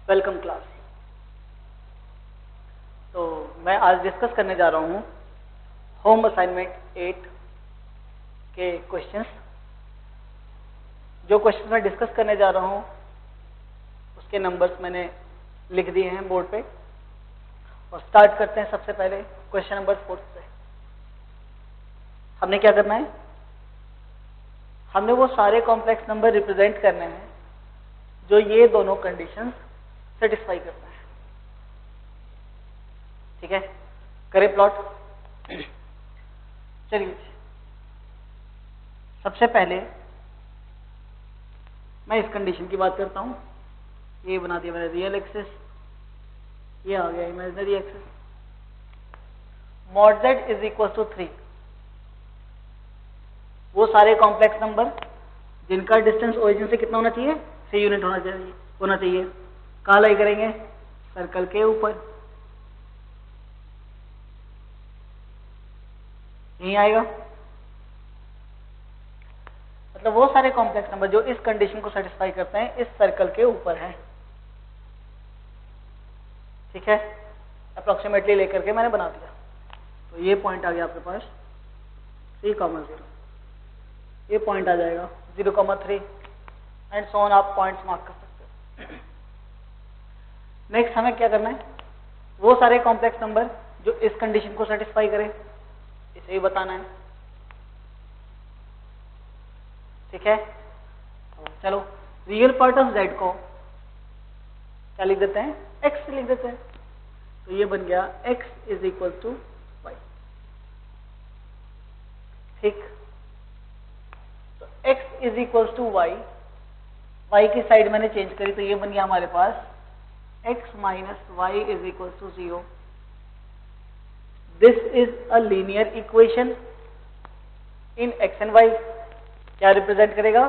Welcome class. तो मैं आज डिस्कस करने जा रहा हूँ होम असाइनमेंट 8 के क्वेश्चंस। जो क्वेश्चंस मैं डिस्कस करने जा रहा हूँ उसके नंबर्स मैंने लिख दिए हैं बोर्ड पे और स्टार्ट करते हैं सबसे पहले क्वेश्चन नंबर 4 से। हमने क्या करना है, हमने वो सारे कॉम्प्लेक्स नंबर रिप्रेजेंट करने हैं जो ये दोनों कंडीशंस सेटिस्फाई करता है। ठीक है, करें प्लॉट। चलिए सबसे पहले मैं इस कंडीशन की बात करता हूं। ये बना दिया मैंने रियल एक्सिस, ये आ गया imaginary axis. Mod z is equal to 3। वो सारे कॉम्प्लेक्स नंबर जिनका डिस्टेंस ओरिजिन से कितना होना चाहिए, 3 यूनिट होना चाहिए। कहाँ लाई करेंगे, सर्कल के ऊपर। यहीं आएगा। मतलब वो सारे कॉम्प्लेक्स नंबर जो इस कंडीशन को सेटिस्फाई करते हैं इस सर्कल के ऊपर है। ठीक है, अप्रोक्सीमेटली लेकर के मैंने बना दिया। तो ये पॉइंट आ गया आपके पास 3,0। ये पॉइंट आ जाएगा 0,3 एंड सो ऑन। आप पॉइंट्स मार्क कर सकते हो। नेक्स्ट हमें क्या करना है, वो सारे कॉम्प्लेक्स नंबर जो इस कंडीशन को सेटिस्फाई करें इसे ही बताना है। ठीक है, तो चलो रियल पार्ट ऑफ z को क्या लिख देते हैं, x लिख देते हैं। तो ये बन गया x is equal to y। ठीक, तो x is equal to y, y की साइड मैंने चेंज करी तो ये बन गया हमारे पास x minus y is equal to 0। This is a linear equation in x and y। क्या रिप्रेजेंट करेगा,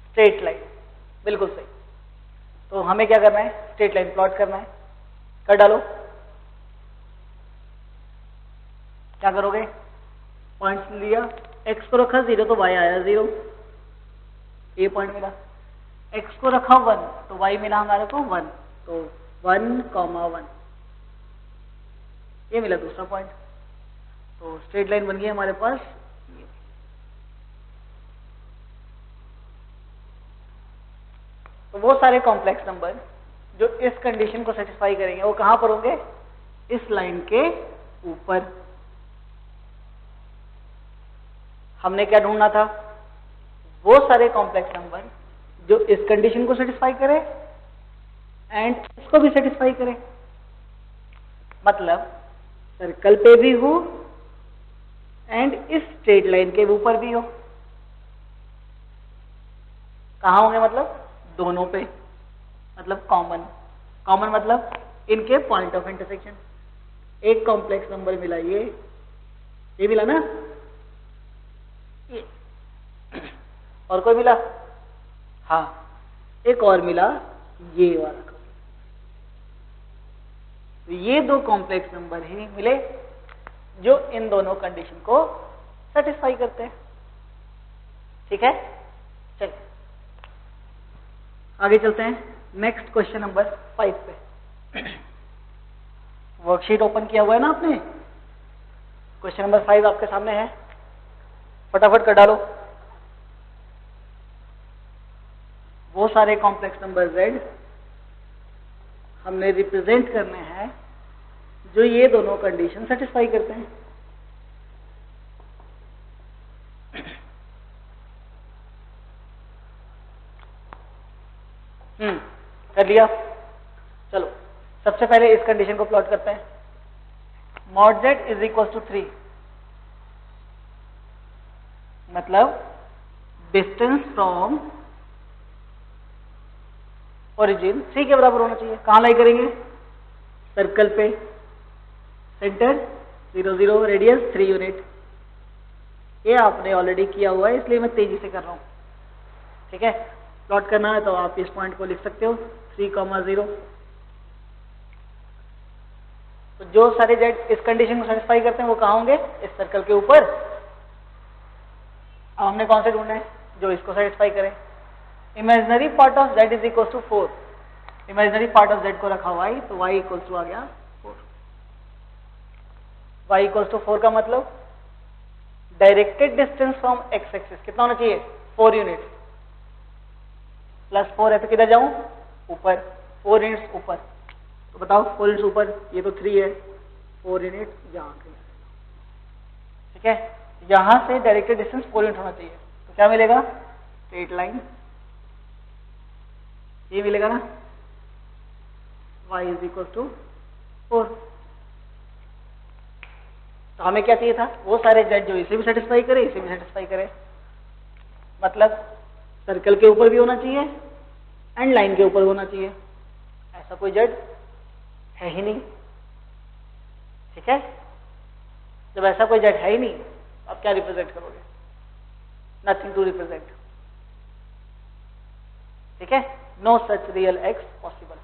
स्ट्रेट लाइन। बिल्कुल सही। तो हमें क्या करना है, स्ट्रेट लाइन प्लॉट करना है। कर डालो। क्या करोगे, पॉइंट्स लिया, x को रखा 0 तो y आया 0, ये पॉइंट मिला। x को रखा 1 तो y मिला हमारे को 1, तो 1,1 ये मिला दूसरा पॉइंट। तो स्ट्रेट लाइन बन गई हमारे पास। तो वो सारे कॉम्प्लेक्स नंबर जो इस कंडीशन को सेटिस्फाई करेंगे वो कहां पर होंगे, इस लाइन के ऊपर। हमने क्या ढूंढना था, वो सारे कॉम्प्लेक्स नंबर जो इस कंडीशन को सेटिस्फाई करे एंड इसको भी सेटिस्फाई करे। मतलब सर्कल पे भी हो एंड इस स्ट्रेट लाइन के ऊपर भी हो। कहां होंगे, मतलब दोनों पे, मतलब कॉमन। कॉमन मतलब इनके पॉइंट ऑफ इंटरसेक्शन। एक कॉम्प्लेक्स नंबर मिला, ये मिला ना, ये और कोई मिला, हाँ एक और मिला, ये वाला। तो ये दो कॉम्प्लेक्स नंबर ही मिले जो इन दोनों कंडीशन को सेटिस्फाई करते हैं। ठीक है, चलिए आगे चलते हैं नेक्स्ट क्वेश्चन नंबर 5 पे। वर्कशीट ओपन किया हुआ है ना आपने, क्वेश्चन नंबर 5 आपके सामने है, फटाफट कर डालो। वो सारे कॉम्प्लेक्स नंबर z हमने रिप्रेजेंट करने हैं जो ये दोनों कंडीशन सेटिस्फाई करते हैं। कर लिया। चलो सबसे पहले इस कंडीशन को प्लॉट करते हैं। Mod z is equal to 3, मतलब डिस्टेंस फ्रॉम ओरिजिन 3 के बराबर होना चाहिए। कहां लाई करेंगे, सर्कल पे, सेंटर 0 0, रेडियस 3 यूनिट। ये आपने ऑलरेडी किया हुआ है इसलिए मैं तेजी से कर रहा हूं। ठीक है, प्लॉट करना है तो आप इस पॉइंट को लिख सकते हो 3,0। तो जो सारे z इस कंडीशन को सेटिस्फाई करते हैं वो कहां होंगे, इस सर्कल के ऊपर। अब हमने कौन से ढूंढना है, जो इसको सेटिस्फाई करें। Imaginary part of z is equal to 4। Imaginary part of z को रखा y, तो y इक्वल्स टू आ गया 4। y इक्वल्स टू 4 का मतलब directed distance from x axis कितना होना चाहिए 4 यूनिट, प्लस 4 है तो किधर जाऊं ऊपर, 4 यूनिट्स ऊपर। तो बताओ 4 यूनिट्स ऊपर, ये तो 3 है, 4 यूनिट यहाँ के, ठीक है। यहां से डायरेक्टेड डिस्टेंस 4 यूनिट होना चाहिए, तो क्या मिलेगा स्ट्रेट लाइन, ये मिलेगा ना y इज इक्वल टू 4। तो हमें क्या चाहिए था, वो सारे z जो इसे भी सेटिस्फाई करे इसे भी सेटिस्फाई करे, मतलब सर्कल के ऊपर भी होना चाहिए एंड लाइन के ऊपर होना चाहिए। ऐसा कोई z है ही नहीं, ठीक है। जब ऐसा कोई z है ही नहीं, तो आप क्या रिप्रेजेंट करोगे, नथिंग टू रिप्रेजेंट, ठीक है। No such real x possible.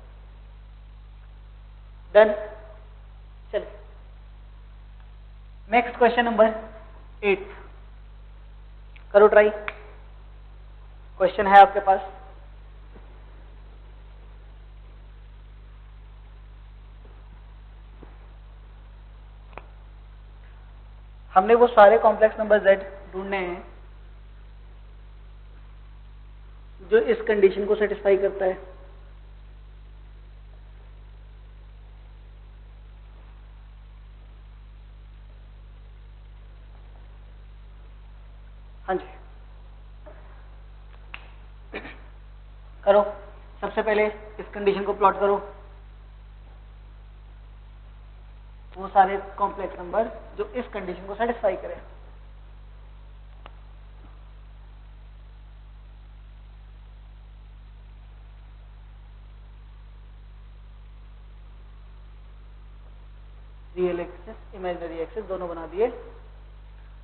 Done. चलिए नेक्स्ट क्वेश्चन नंबर 8 करो ट्राई। क्वेश्चन है आपके पास, हमने वो सारे कॉम्प्लेक्स नंबर z ढूंढने हैं जो इस कंडीशन को सेटिस्फाई करता है। हाँ जी करो। सबसे पहले इस कंडीशन को प्लॉट करो, वो सारे कॉम्प्लेक्स नंबर जो इस कंडीशन को सेटिस्फाई करें। रियल एक्सिस इमेजिनरी एक्सिस दोनों बना दिए।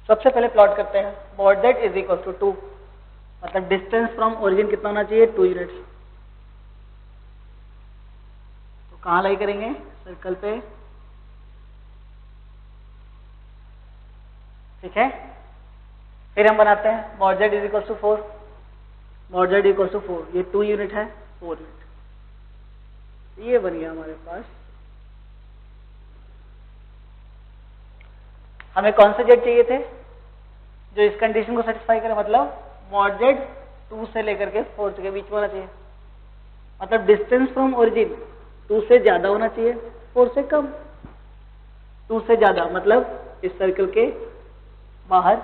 सबसे पहले प्लॉट करते हैं, mod z is equal to 2, मतलब डिस्टेंस फ्रॉम ओरिजिन कितना होना चाहिए 2 यूनिट्स। तो कहां लाई करेंगे, सर्कल पे, ठीक है। फिर हम बनाते हैं mod z is equal to 4, mod z equal to 4, ये 2 यूनिट है 4 यूनिट, ये बन गया हमारे पास। हमें कौन से z चाहिए थे जो इस कंडीशन को सेटिस्फाई करे, मतलब मॉड z 2 से लेकर के 4 के बीच में होना चाहिए, मतलब डिस्टेंस फ्रॉम ओरिजिन 2 से ज्यादा होना चाहिए 4 से कम। 2 से ज्यादा मतलब इस सर्कल के बाहर,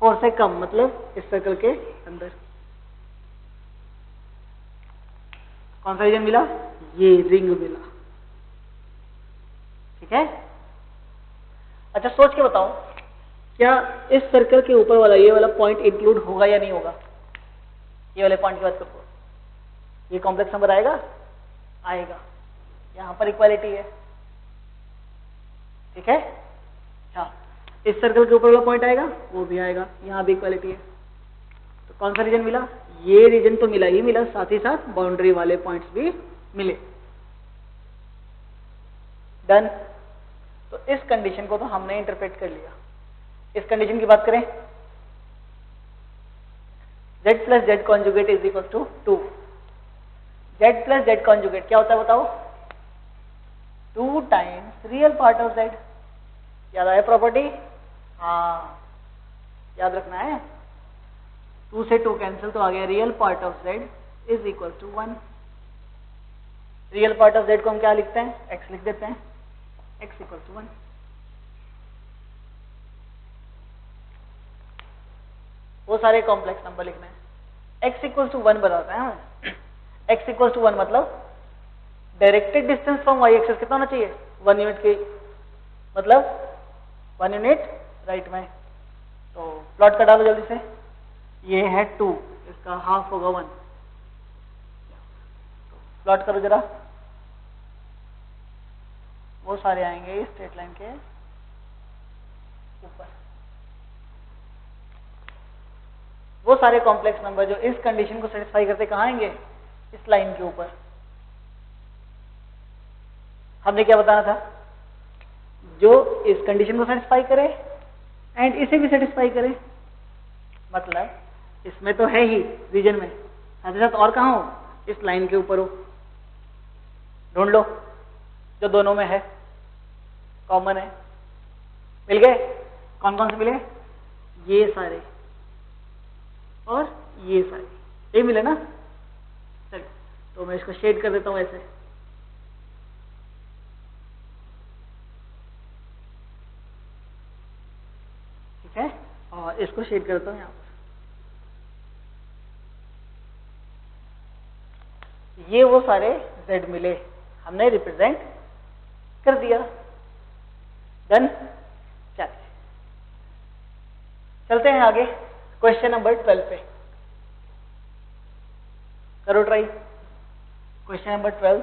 4 से कम मतलब इस सर्कल के अंदर। कौन सा रीजन मिला, ये रिंग मिला, ठीक है। अच्छा सोच के बताओ, क्या इस सर्कल के ऊपर वाला ये वाला पॉइंट इंक्लूड होगा या नहीं होगा, ये वाले पॉइंट की बात करो, ये कॉम्प्लेक्स नंबर आएगा, आएगा। यहां पर इक्वालिटी है, ठीक है। हाँ, इस सर्कल के ऊपर वाला पॉइंट आएगा, वो भी आएगा, यहां भी इक्वालिटी है। तो कौन सा रीजन मिला, ये रीजन तो मिला ही मिला, साथ ही साथ बाउंड्री वाले पॉइंट्स भी मिले। डन। तो इस कंडीशन को तो हमने इंटरप्रेट कर लिया। इस कंडीशन की बात करें, z plus z conjugate is equal to 2। z plus z conjugate क्या होता है बताओ, 2 times real part of z। याद आया प्रॉपर्टी, हाँ याद रखना है। 2 से 2 कैंसिल, तो आ गया real part of z is equal to 1। Real part of z को हम क्या लिखते हैं, x लिख देते हैं, x इक्वल टू 1। वो सारे कॉम्प्लेक्स नंबर लिखना है। x इक्वल टू 1 बताता है हमें, x इक्वल टू 1 मतलब directed distance from y axis कितना होना चाहिए 1 यूनिट की, मतलब 1 यूनिट राइट में। तो प्लॉट कर डालो जल्दी से, ये है 2, इसका हाफ होगा 1। प्लॉट करो जरा, वो सारे आएंगे स्ट्रेट लाइन के ऊपर। वो सारे कॉम्प्लेक्स नंबर जो इस कंडीशन को सेटिस्फाई करते कहाँ आएंगे, इस लाइन के ऊपर। हमने क्या बताना था, जो इस कंडीशन को सेटिस्फाई करे एंड इसे भी सेटिस्फाई करे, मतलब इसमें तो है ही रीजन में, साथ ही साथ और कहाँ हो, इस लाइन के ऊपर हो, ढूंढ लो जो दोनों में है, कॉमन है। मिल गए? कौन कौन से मिले? ये सारे और ये सारे, ये मिले ना। चलिए तो मैं इसको शेड कर देता हूं ऐसे। ठीक है, और इसको शेड कर देता हूं यहाँ पर। ये वो सारे z मिले, हमने रिप्रेजेंट कर दिया। डन। चलते हैं आगे क्वेश्चन नंबर 12 पे। करो ट्राई। क्वेश्चन नंबर 12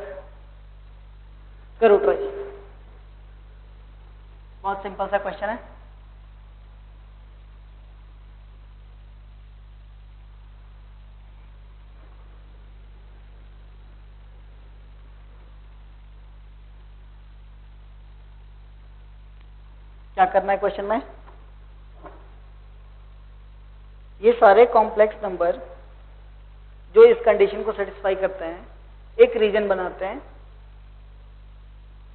करो ट्राई। बहुत सिंपल सा क्वेश्चन है। क्या करना है क्वेश्चन में? ये सारे कॉम्प्लेक्स नंबर जो इस कंडीशन को सेटिस्फाई करते हैं, एक रीजन बनाते हैं।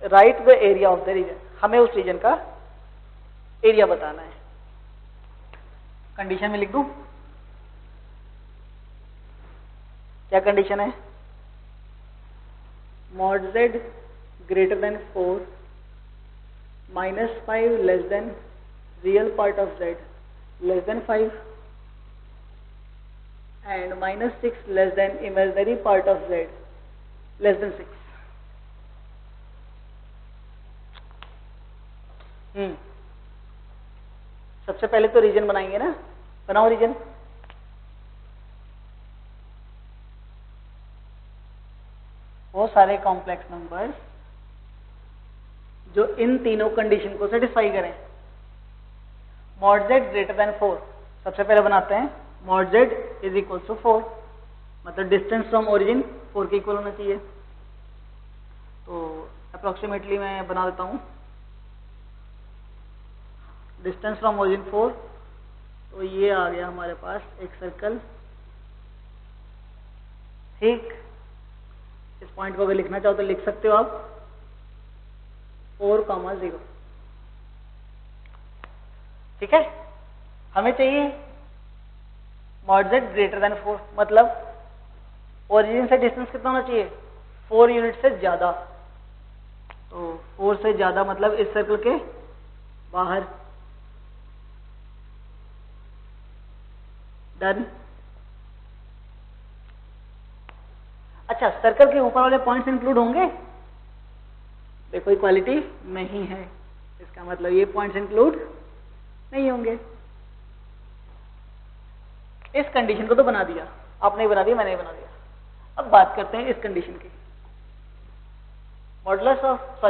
Write the area of the region, हमें उस रीजन का एरिया बताना है। कंडीशन में लिख दूं? क्या कंडीशन है? mod z greater than 4 -5 less than real part of z less than 5 and -6 less than imaginary part of z less than 6। सबसे पहले तो रीजन बनाएंगे ना, बनाओ रीजन। वो सारे कॉम्प्लेक्स नंबर्स जो इन तीनों कंडीशन को सेटिस्फाई करें। mod z ग्रेटर देन 4, सबसे पहले बनाते हैं mod z is equal to 4, मतलब डिस्टेंस फ्रॉम ओरिजिन 4 के इक्वल होना चाहिए। तो अप्रोक्सीमेटली मैं बना देता हूं डिस्टेंस फ्रॉम ओरिजिन 4, तो ये आ गया हमारे पास एक सर्कल। ठीक, इस पॉइंट को अगर लिखना चाहो तो लिख सकते हो आप 4,0। ठीक है, हमें चाहिए mod z ग्रेटर देन 4, मतलब ओरिजिन से डिस्टेंस कितना होना चाहिए? 4 यूनिट से ज्यादा। तो 4 से ज्यादा मतलब इस सर्कल के बाहर। डन। अच्छा, सर्कल के ऊपर वाले पॉइंट्स इंक्लूड होंगे? देखो इक्वालिटी नहीं है, इसका मतलब ये पॉइंट्स इंक्लूड नहीं होंगे। इस कंडीशन को तो बना दिया, आपने ही बना दिया, मैंने ही बना दिया। अब बात करते हैं इस कंडीशन की। Modulus of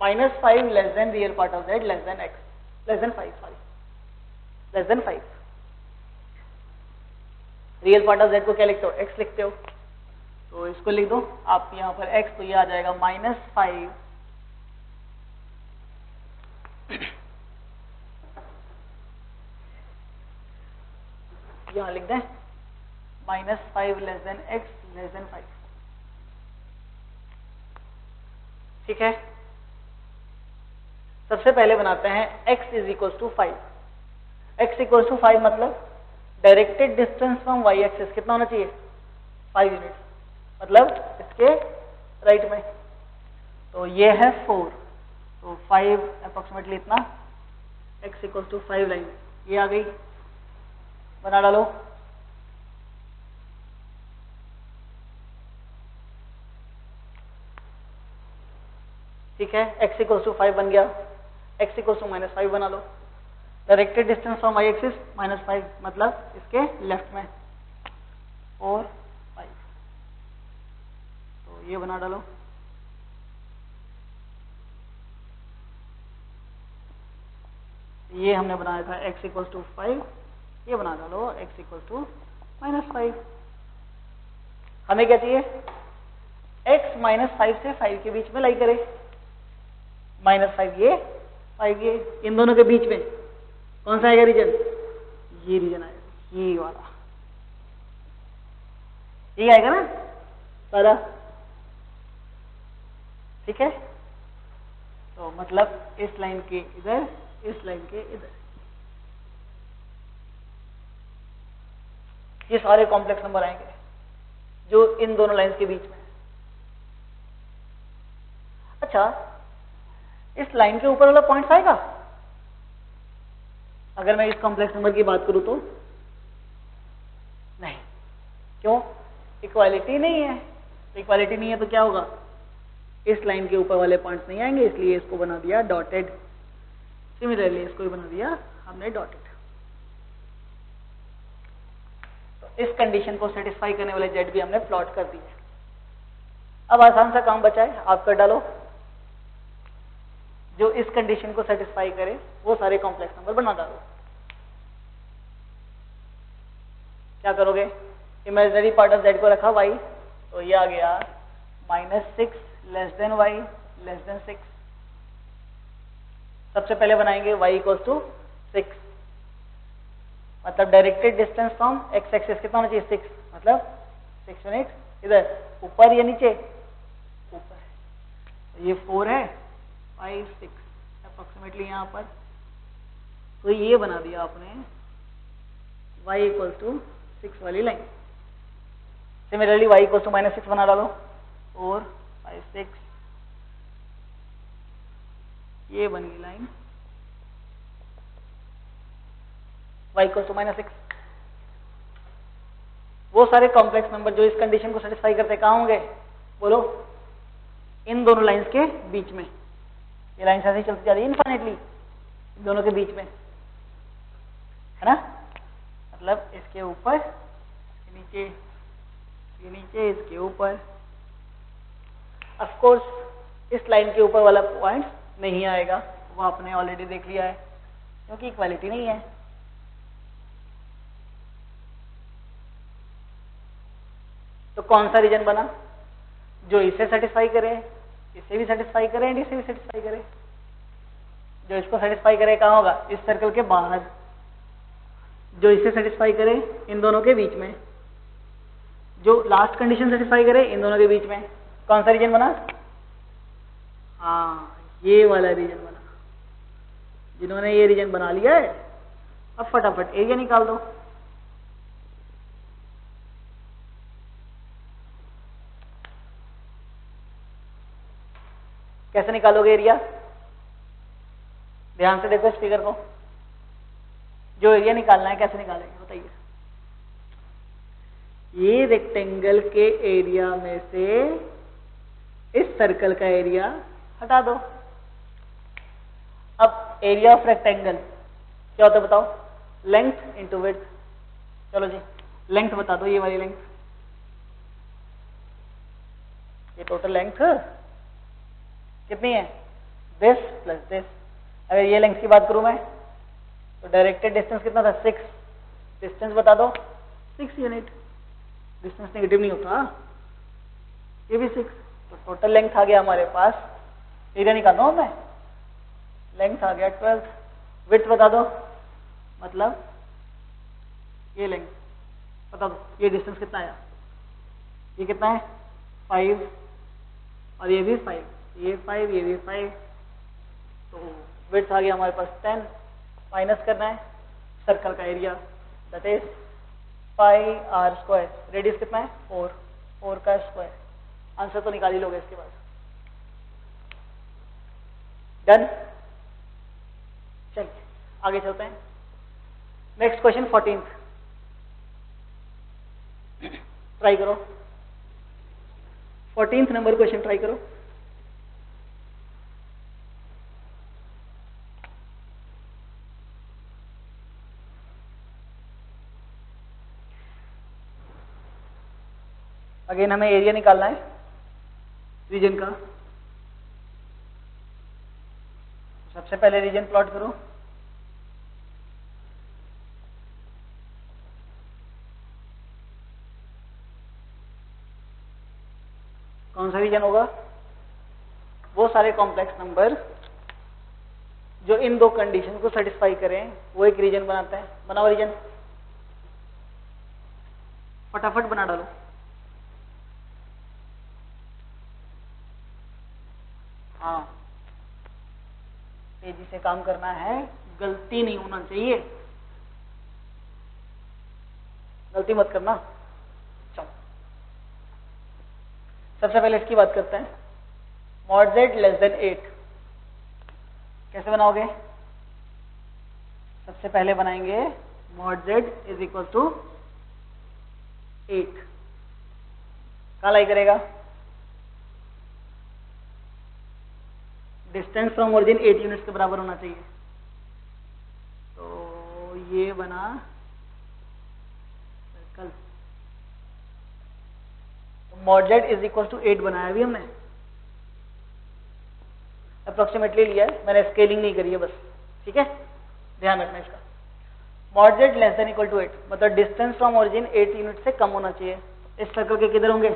-5 less then real part of z less than x less than 5, less than 5। Real part of z को क्या लिखते हो? x लिखते हो, तो इसको लिख दो आप यहाँ पर x, तो ये आ जाएगा -5 यहाँ लिख दें -5 less than x less than 5। ठीक है, सबसे पहले बनाते हैं x is equal to 5। x equal to 5 मतलब directed distance from y axis कितना होना चाहिए? 5 यूनिट, मतलब इसके राइट में। तो ये है 4, तो 5 अप्रोक्सीमेटली इतना, x इक्वल टू 5 लाइन ये आ गई, बना डालो। ठीक है, x इक्वल टू 5 बन गया, x इक्वल टू -5 बना लो। Directed distance from y axis -5 मतलब इसके लेफ्ट में 4, 5, तो ये बना डालो। ये हमने बनाया था x इक्वल टू 5, ये बना डालो x इक्वल टू -5। हमें क्या चाहिए? x -5 से 5 के बीच में लाई करे। -5 ये, 5 ये, इन दोनों के बीच में कौन सा आएगा रीजन? ये रीजन आएगा, ये वाला। ठीक आएगा ना सारा? ठीक है, तो मतलब इस लाइन के इधर, इस लाइन के इधर, ये सारे कॉम्प्लेक्स नंबर आएंगे जो इन दोनों लाइंस के बीच में। अच्छा, इस लाइन के ऊपर वाला पॉइंट्स आएगा? अगर मैं इस कॉम्प्लेक्स नंबर की बात करूं तो नहीं। क्यों? इक्वालिटी नहीं है। इक्वालिटी नहीं है तो क्या होगा? इस लाइन के ऊपर वाले पॉइंट्स नहीं आएंगे, इसलिए इसको बना दिया डॉटेड। सिमिलरली इसको भी बना दिया हमने डॉटेड। तो इस कंडीशन को सेटिस्फाई करने वाले जेड भी हमने प्लॉट कर दिए। अब आसान सा काम बचा है, आप कर डालो। जो इस कंडीशन को सेटिस्फाई करे वो सारे कॉम्प्लेक्स नंबर बना डालो। क्या करोगे? इमेजिनरी पार्ट ऑफ जेड को रखा y, तो ये आ गया -6 less than y less than 6। सबसे पहले बनाएंगे y इक्वल्स टू 6, मतलब directed distance from x axis कितना होना चाहिए? 6, मतलब 6 यूनिट इधर ऊपर या नीचे? ऊपर। ये 4 है, 5 6 अप्रोक्सीमेटली यहाँ पर। तो ये बना दिया आपने y इक्वल्स टू 6 वाली line. Similarly y equals to -6 बना डालो, 4 5 6, ये बन गई लाइन y इक्वल्स टू -6। वो सारे कॉम्प्लेक्स नंबर जो इस कंडीशन को सेटिस्फाई करते कहाँ होंगे? बोलो। इन दोनों लाइंस के बीच में। ये लाइन ऐसे ही चलती जा रही है इनफाइनेटली, दोनों के बीच में, है ना? मतलब इसके ऊपर, इसके नीचे, इसके नीचे, इसके ऊपर। ऑफ कोर्स इस लाइन के ऊपर वाला पॉइंट नहीं आएगा, वो आपने ऑलरेडी देख लिया है, क्योंकि इक्वालिटी नहीं है। तो कौन सा रीजन बना? जो इसे सेटिस्फाई करे, इसे भी सेटिस्फाई करे एंड इसे भी सेटिस्फाई करे। जो इसको सेटिस्फाई करे कहाँ होगा? इस सर्कल के बाहर। जो इसे सेटिस्फाई करे इन दोनों के बीच में। जो लास्ट कंडीशन सेटिस्फाई करे इन दोनों के बीच में। कौन सा रीजन बना? हाँ, ये वाला रीजन बना। जिन्होंने ये रीजन बना लिया है, अब फटाफट एरिया निकाल दो। कैसे निकालोगे एरिया? ध्यान से देखो स्पीकर को। जो एरिया निकालना है कैसे निकालेंगे बताइए? ये रेक्टेंगल के एरिया में से इस सर्कल का एरिया हटा दो। अब एरिया ऑफ रेक्टेंगल क्या होता है बताओ? Length into width. चलो जी, लेंथ बता दो, ये वाली लेंथ, ये टोटल लेंथ कितनी है? This plus this. अगर ये लेंथ की बात करूं मैं, तो डायरेक्टेड डिस्टेंस कितना था? 6। डिस्टेंस बता दो, 6 यूनिट। डिस्टेंस नेगेटिव नहीं होता, ये भी 6। तो टोटल लेंथ आ गया हमारे पास। एरिया निकालना हो मैं, लेंथ आ गया 12। विड्थ बता दो, मतलब ये लेंथ बता दो, ये डिस्टेंस कितना आया? ये कितना है? 5, और ये भी 5, ये 5, ये भी 5। तो विड्थ आ गया हमारे पास 10। माइनस करना है सर्कल का area, that is 5r²। Radius कितना है? 4 का स्क्वायर। आंसर तो निकाल ही लोगे इसके बाद। डन। चलिए आगे चलते हैं। नेक्स्ट क्वेश्चन 14th ट्राई करो। 14th नंबर क्वेश्चन ट्राई करो। अगेन हमें एरिया निकालना है रीजन का। सबसे पहले रीजन प्लॉट करो। कौन सा रीजन होगा? वो सारे कॉम्प्लेक्स नंबर जो इन दो कंडीशन को सेटिस्फाई करें, वो एक रीजन बनाते हैं। बनाओ रीजन, फटाफट बना डालो। हाँ, तेजी से काम करना है, गलती नहीं होना चाहिए, गलती मत करना। चलो सबसे पहले इसकी बात करते हैं। मॉड z लेस देन 8 कैसे बनाओगे? सबसे पहले बनाएंगे mod z is equal to 8। कहाँ लाई करेगा? डिस्टेंस फ्रॉम ओरिजिन 8 यूनिट्स के बराबर होना चाहिए। तो ये बना circle. Mod z is equal to 8 बनाया अभी हमने, अप्रोक्सीमेटली लिया है, मैंने स्केलिंग नहीं करी है बस, ठीक है, ध्यान रखना इसका। Mod z less than equal to 8 मतलब डिस्टेंस फ्रॉम ओरिजिन 8 यूनिट से कम होना चाहिए। इस सर्कल के किधर होंगे?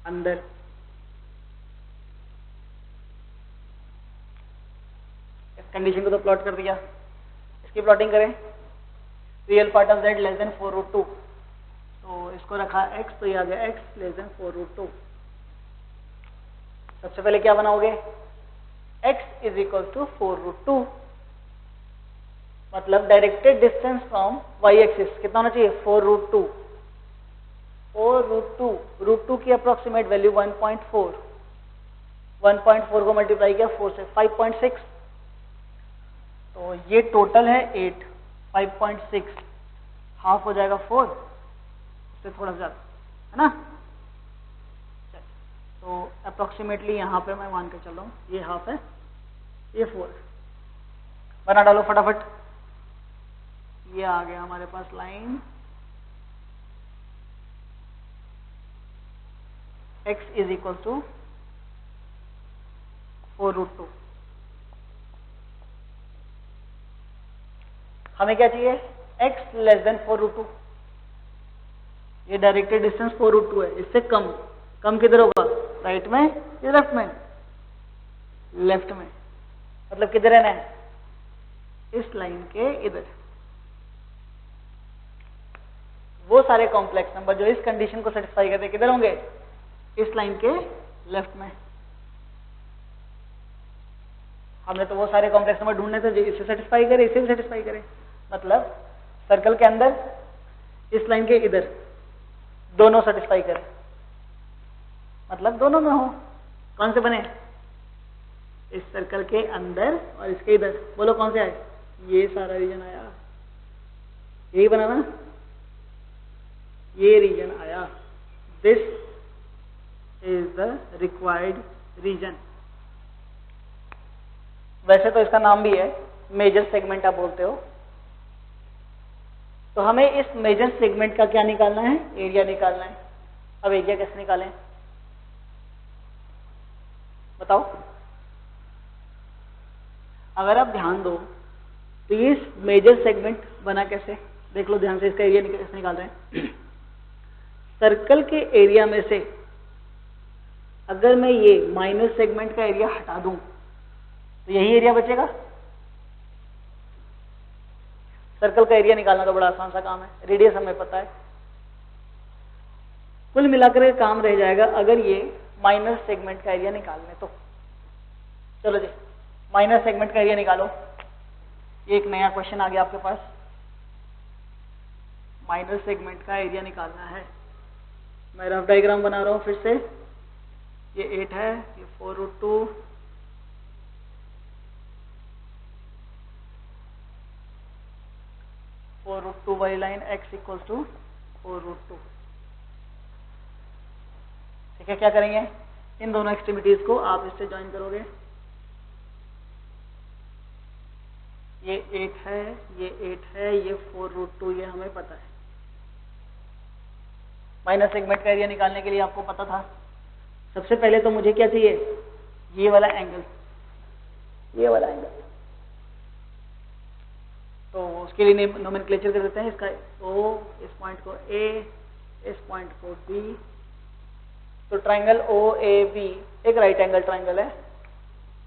अंदर। इस कंडीशन को तो प्लॉट कर दिया, इसकी प्लॉटिंग करें। Real part of z less than 4√2, तो इसको रखा x, तो ये आ गया x लेस देन 4√2। सबसे पहले क्या बनाओगे? x इज इक्वल टू 4√2 मतलब directed distance from y axis कितना होना चाहिए? 4√2। 4√2 √2 की अप्रोक्सीमेट वैल्यू 1.4, 1.4 को मल्टीप्लाई किया 4 से 5.6, तो ये टोटल है 8, 5.6 हाफ हो जाएगा 4, उससे थोड़ा सा है ना। तो अप्रोक्सीमेटली यहाँ पे मैं मान के चल रहा हूँ ये हाफ है, ये 4। बना डालो फटाफट। ये आ गया हमारे पास line x is equal to 4√2। हमें क्या चाहिए? x less than 4√2। ये डायरेक्टेड डिस्टेंस 4√2 है, इससे कम। कम किधर होगा? राइट में या लेफ्ट में? लेफ्ट में। मतलब किधर रहना है? इस लाइन के इधर। वो सारे कॉम्प्लेक्स नंबर जो इस कंडीशन को सेटिस्फाई करते किधर होंगे? इस लाइन के लेफ्ट में। हमने तो वो सारे कॉम्प्लेक्स नंबर ढूंढने थे जो इसे सेटिस्फाई करे, इसे भी सेटिस्फाई करे। मतलब सर्कल के अंदर इस लाइन के इधर दोनों सेटिस्फाई करे, मतलब दोनों में हो। कौन से बने? इस सर्कल के अंदर और इसके इधर। बोलो कौन से आए? ये सारा रीजन आया, यही बना ना, ये रीजन आया। This is the required region. वैसे तो इसका नाम भी है मेजर सेगमेंट, आप बोलते हो। तो हमें इस मेजर सेगमेंट का क्या निकालना है? एरिया निकालना है। अब एरिया कैसे निकालें बताओ? अगर आप ध्यान दो तो ये मेजर सेगमेंट बना कैसे, देख लो ध्यान से। इसका एरिया कैसे निकाल रहे हैं? सर्कल के एरिया में से अगर मैं ये माइनस सेगमेंट का एरिया हटा दूं तो यही एरिया बचेगा। सर्कल का एरिया निकालना तो बड़ा आसान सा काम है, रेडियस हमें पता है। कुल मिलाकर काम रह जाएगा अगर ये माइनस सेगमेंट का एरिया निकालने तो। चलो जी, माइनस सेगमेंट का एरिया निकालो। ये एक नया क्वेश्चन आ गया आपके पास। माइनस सेगमेंट का एरिया निकालना है। मैं रफ डायग्राम बना रहा हूं फिर से। ये 8 है, ये 4√2, वाली लाइन x इक्वल टू 4√2। ठीक है, क्या करेंगे? इन दोनों एक्सट्रीमिटीज को आप इससे ज्वाइन करोगे। ये 8 है, ये 8 है, ये 4√2, ये हमें पता है। माइनस सेगमेंट का एरिया निकालने के लिए आपको पता था। सबसे पहले तो मुझे क्या चाहिए? ये वाला एंगल, ये वाला एंगल। तो उसके लिए नोमेनक्लेचर कर देते हैं इसका O, इस पॉइंट को A, इस पॉइंट को B। तो ट्राइंगल OAB एक राइट एंगल ट्राइंगल है,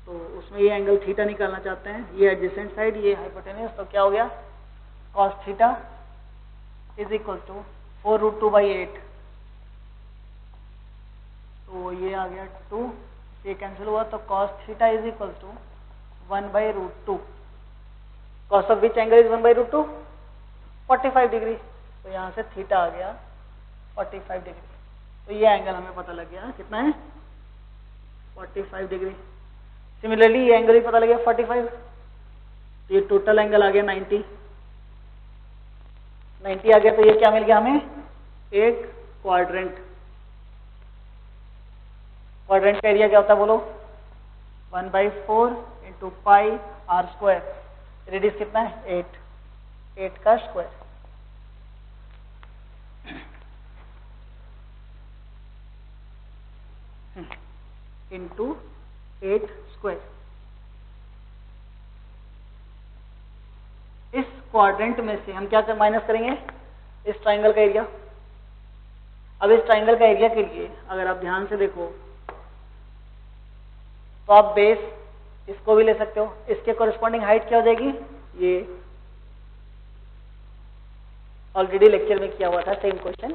तो उसमें ये एंगल थीटा निकालना चाहते हैं। ये एडजेसेंट साइड, ये हाइपोटेन्यूज, तो क्या हो गया? Cos theta is equal to 4√2/8। तो ये आ गया 2, ये कैंसिल हुआ तो cos theta is equal to 1/√2। Cos of which angle is 1/√2? 45 degree. तो यहाँ से थीटा आ गया 45 डिग्री। तो ये एंगल हमें पता लग गया कितना है, 45 डिग्री। सिमिलरली ये एंगल भी पता लग गया 45। तो ये टोटल एंगल आ गया 90 आ गया। तो ये क्या मिल गया हमें, एक क्वाड्रेंट। क्वाड्रेंट का एरिया क्या होता है बोलो, 1/4 into pi r square. Radius कितना है 8 का स्क्वायर। Into 8 square. इस क्वाड्रेंट में से हम क्या माइनस करेंगे, इस ट्राइंगल का एरिया। अब इस ट्राइंगल का एरिया के लिए अगर आप ध्यान से देखो तो आप बेस इसको भी ले सकते हो। इसके कोरिस्पॉन्डिंग हाइट क्या हो जाएगी, ये ऑलरेडी लेक्चर में किया हुआ था सेम क्वेश्चन,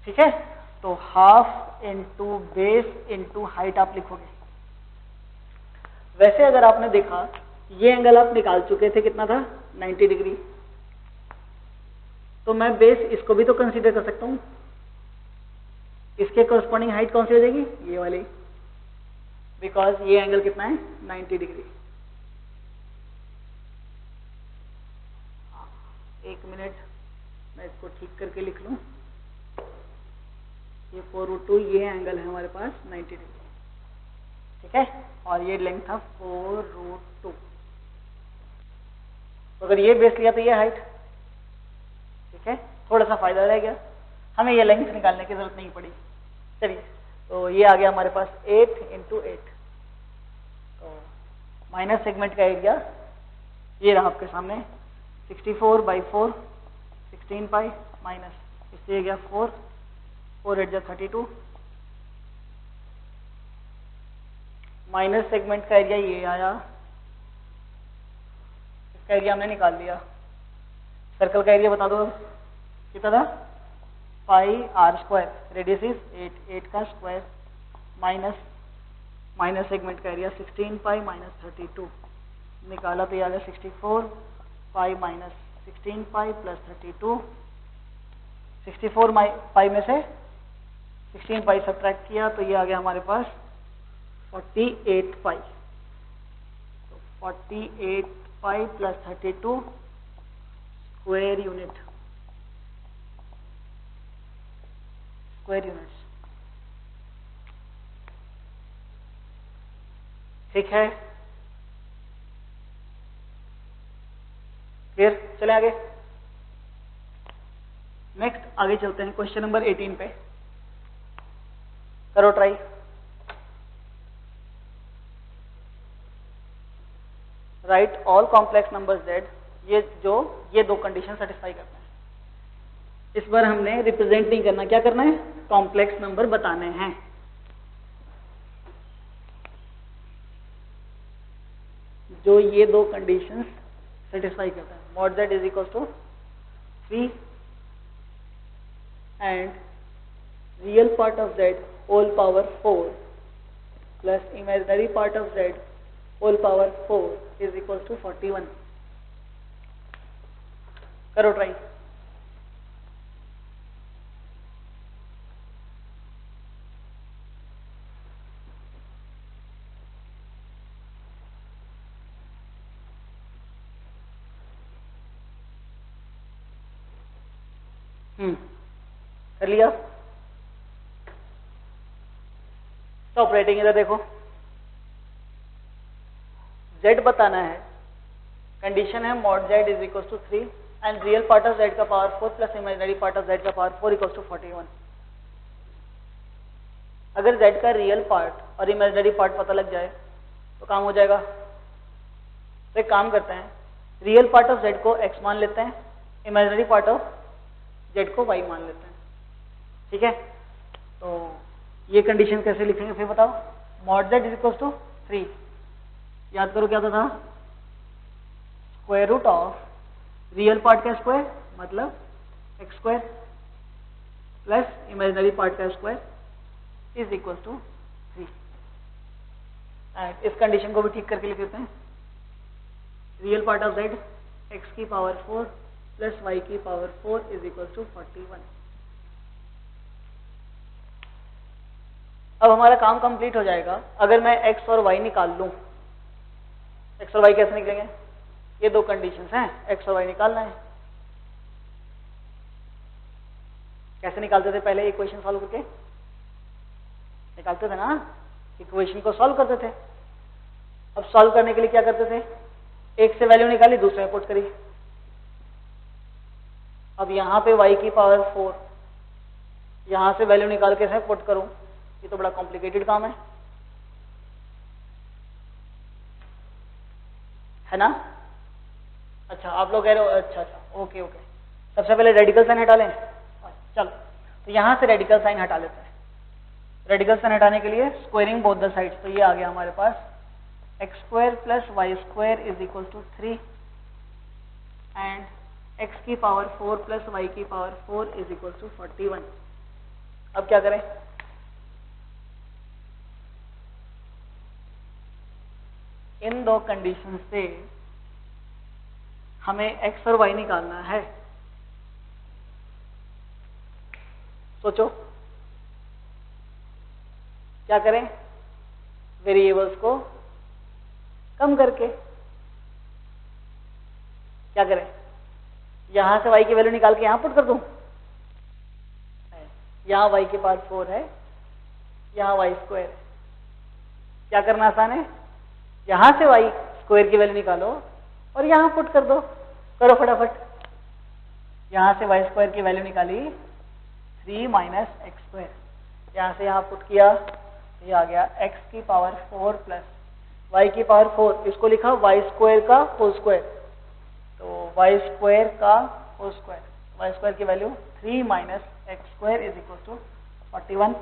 ठीक है। तो half into base into height आप लिखोगे। वैसे अगर आपने देखा ये एंगल आप निकाल चुके थे, कितना था 90 डिग्री। तो मैं बेस इसको भी तो कंसीडर कर सकता हूं। इसके कोरिस्पॉन्डिंग हाइट कौन सी हो जाएगी, ये वाली, बिकॉज ये एंगल कितना है 90 डिग्री। एक मिनट मैं इसको ठीक करके लिख लूं। ये 4√2 ये एंगल है हमारे पास 90 डिग्री, ठीक है। और ये लेंथ था 4√2। तो अगर ये बेस लिया तो ये हाइट, ठीक है। थोड़ा सा फायदा रह गया, हमें ये लेंथ निकालने की जरूरत नहीं पड़ी। चलिए, तो ये आ गया हमारे पास 8 इंटू 8। तो माइनस सेगमेंट का एरिया ये रहा आपके सामने 64/4 16 पाई माइनस इससे गया 4 8 जा 32। माइनस सेगमेंट का एरिया ये आया, इसका एरिया हमने निकाल लिया। सर्कल का एरिया बता दो अब कितना था, पाई आर स्क्वायर। रेडियस इज 8 का स्क्वायर माइनस सेगमेंट का एरिया 16 पाई माइनस 32 निकाला तो ये आ गया 64 पाई माइनस 16 पाई प्लस 32। 64 पाई में से 16 पाई सब्ट्रैक्ट किया तो ये आ गया हमारे पास 48 पाई। तो 48 पाई प्लस 32 स्क्वायर यूनिट्स। ठीक है, फिर चले आगे। नेक्स्ट आगे चलते हैं क्वेश्चन नंबर 18 पे। करो try. Right all complex numbers Z. ये दो कंडीशन सेटिस्फाई करते हैं। इस बार हमने रिप्रेजेंट नहीं करना, क्या करना है, कॉम्प्लेक्स नंबर बताने हैं। जो ये दो कंडीशंस सेटिस्फाई करता है, mod z is equal to 3 and real part of z whole power 4 plus imaginary part of z whole power 4 is equal to 41। करो ट्राई। कर लिया। स्टॉप राइटिंग, इधर देखो। z बताना है, कंडीशन है mod z is equal to 3 and real part of z का power 4 plus imaginary part of z का पावर 4 इक्वल टू 41। अगर z का रियल पार्ट और इमेजिनरी पार्ट पता लग जाए तो काम हो जाएगा। तो एक काम करते हैं, रियल पार्ट ऑफ z को x मान लेते हैं, इमेजिनरी पार्ट ऑफ z को y मान लेते हैं, ठीक है। तो ये कंडीशन कैसे लिखेंगे फिर बताओ। Mod z is equal to 3, याद करो क्या होता था, square root of real part का स्क्वायर मतलब x square plus imaginary part का स्क्वायर इज इक्वल टू 3। इस कंडीशन को भी ठीक करके लिख देते हैं। Real part of z x की पावर 4 प्लस y की पावर 4 इज इक्वल टू 41। अब हमारा काम कंप्लीट हो जाएगा अगर मैं x और y निकाल लूं। x और y कैसे निकलेंगे? ये दो कंडीशंस हैं, x और y निकालना है। कैसे निकालते थे? पहले इक्वेशन सॉल्व करके निकालते थे ना, इक्वेशन को सॉल्व करते थे। अब सॉल्व करने के लिए क्या करते थे? एक से वैल्यू निकाली, दूसरे में पुट करी। अब यहां पे y की पावर 4, यहां से वैल्यू निकाल के मैं पुट करूं, ये तो बड़ा कॉम्प्लिकेटेड काम है ना? अच्छा, आप लोग कह रहे हो अच्छा ओके। सबसे पहले रेडिकल साइन हटा लें। चलो, तो यहां से रेडिकल साइन हटा लेते हैं। रेडिकल साइन हटाने के लिए स्क्वायरिंग बोथ द साइड्स, तो ये आ गया हमारे पास x square plus y square is equal to 3 and x की पावर 4 प्लस y की पावर 4 इज इक्वल टू 41। अब क्या करें? इन दो कंडीशन से हमें x और y निकालना है। सोचो क्या करें? वेरिएबल्स को कम करके क्या करें? यहां से y की वैल्यू निकाल के यहां पुट कर दूं। यहां y के पास 4 है, यहां y स्क्वायर है। क्या करना आसान है? यहां से y स्क्वायर की वैल्यू निकालो और यहां पुट कर दो। करो फटाफट। यहां से y स्क्वायर की वैल्यू निकाली 3 माइनस एक्स स्क्वायर, यहां से यहां पुट किया, ये आ गया x की पावर 4 प्लस y की पावर 4, इसको लिखा y स्क्वायर का होल स्क्वायर, तो y स्क्वायर का होल स्क्वायर, y स्क्वायर की value 3 minus x square is equal to 41।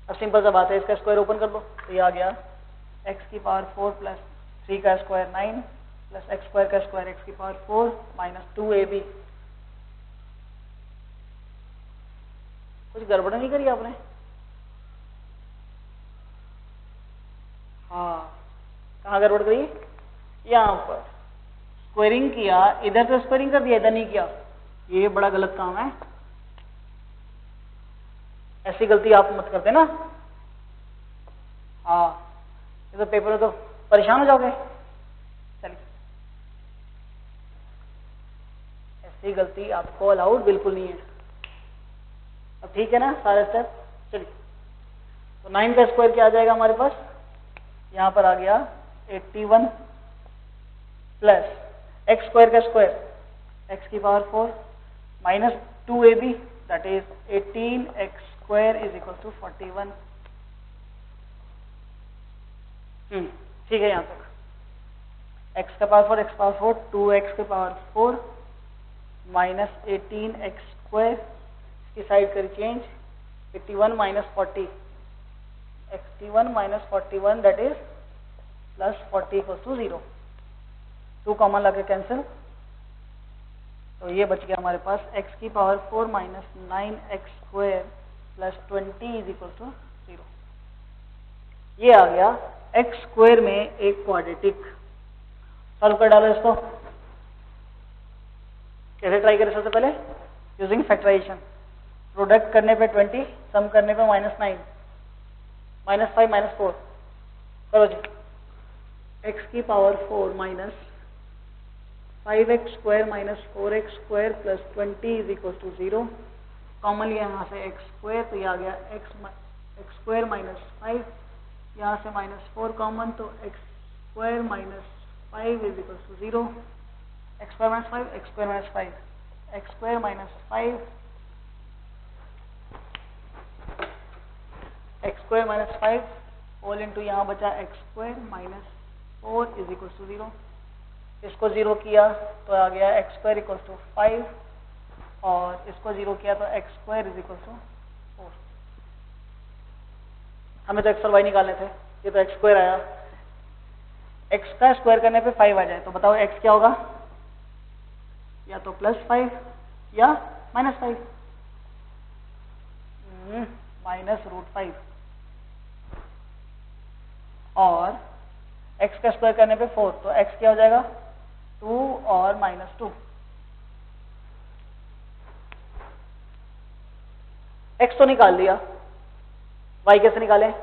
अब सिंपल सा बात है, इसका स्क्वायर ओपन कर दो, तो ये आ गया x की पावर 4 प्लस 3 का स्क्वायर 9 प्लस एक्स स्क्वायर का स्क्वायर x की पावर 4 माइनस 2ab। कुछ गड़बड़ नहीं करी आपने? हाँ, कहाँ गड़बड़ करी? यहाँ पर स्क्वायरिंग किया, इधर से स्क्वायरिंग कर दिया, इधर नहीं किया। ये बड़ा गलत काम है, ऐसी गलती आप मत करते ना। हाँ, ये तो पेपर में तो परेशान हो जाओगे। चलिए, ऐसी गलती आपको अलाउड बिल्कुल नहीं है। अब ठीक है ना सारे स्टेप? चलिए, तो 9 का स्क्वायर क्या आ जाएगा हमारे पास? यहाँ पर आ गया 81 प्लस एक्स स्क्वायर का स्क्वायर x की power 4 minus 2ab that is 18x square is equal to 41। ठीक है यहाँ तक। x का पावर 4 x पावर 4 2x के पावर 4 माइनस 18x स्क्वायर की साइड कर change 81 minus 40 81 minus 41 that is plus 40 equal to 0। 2 common लगे कैंसिल, तो ये बच गया हमारे पास x की power 4 minus 9x square plus 20 is equal to 0। ये आ गया x स्क्वायर में एक क्वाड्रेटिक। सॉल्व कर डालो इसको। कैसे ट्राई करें? सबसे पहले यूजिंग फैक्टराइजेशन, प्रोडक्ट करने पे 20, सम करने पे -9 -5 -4 करो जी। x की power 4 minus 5x square minus 4x square plus 20 is equal to 0। Common लिया यहाँ से x स्क्वायर, तो ये आ गया x स्क्वायर माइनस 5, यहाँ से -4 कॉमन, तो x square minus 5 is equal to 0। x square minus 5 x square minus 5 x square minus 5 x square minus 5 whole into यहाँ बचा x square minus 4 is equal to 0। इसको 0 किया तो आ गया x स्क्वायर इक्वल टू 5 और इसको 0 किया तो x square is equal to 4। हमें तो x और y निकालने थे, ये तो x स्क्वायर आया। x का स्क्वायर करने पे 5 आ जाए तो बताओ x क्या होगा? या तो +5 या -5। -√5 और x का स्क्वायर करने पे 4, तो x क्या हो जाएगा 2 और -2। x तो निकाल दिया, y कैसे निकालें?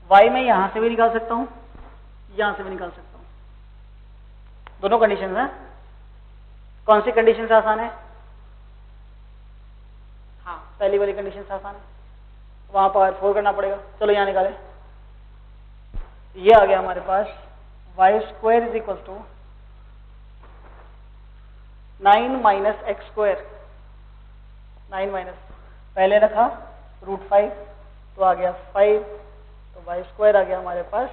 y मैं यहां से भी निकाल सकता हूं, यहां से भी निकाल सकता हूं, दोनों कंडीशन है। कौन सी कंडीशन से आसान है? हाँ, पहली वाली कंडीशन से आसान है, वहां पावर 4 करना पड़ेगा। चलो यहां निकालें, ये आ गया हमारे पास y² = 9 - x²। 9 माइनस पहले रखा √5 तो आ गया 5, तो y² आ गया हमारे पास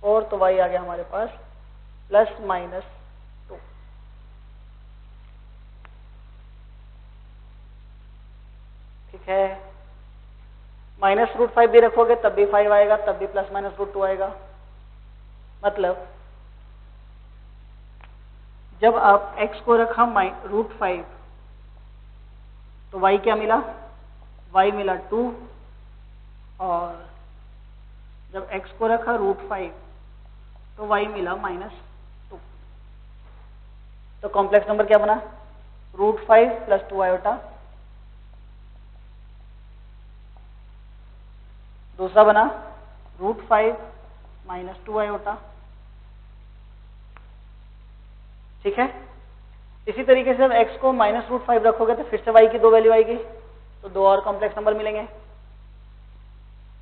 4, तो y आ गया हमारे पास +-2। ठीक है, -√5 भी रखोगे तब भी 5 आएगा, तब भी +-√2 आएगा। मतलब जब आप x को रखा √5 तो y क्या मिला? y मिला 2, और जब x को रखा √5 तो y मिला -2। तो कॉम्प्लेक्स नंबर क्या बना? √5 + 2 आयोटा। दूसरा बना √5 - 2 आयोटा। ठीक है, इसी तरीके से जब x को -√5 रखोगे तो फिर से y की 2 वैल्यू आएगी, तो 2 और कॉम्प्लेक्स नंबर मिलेंगे।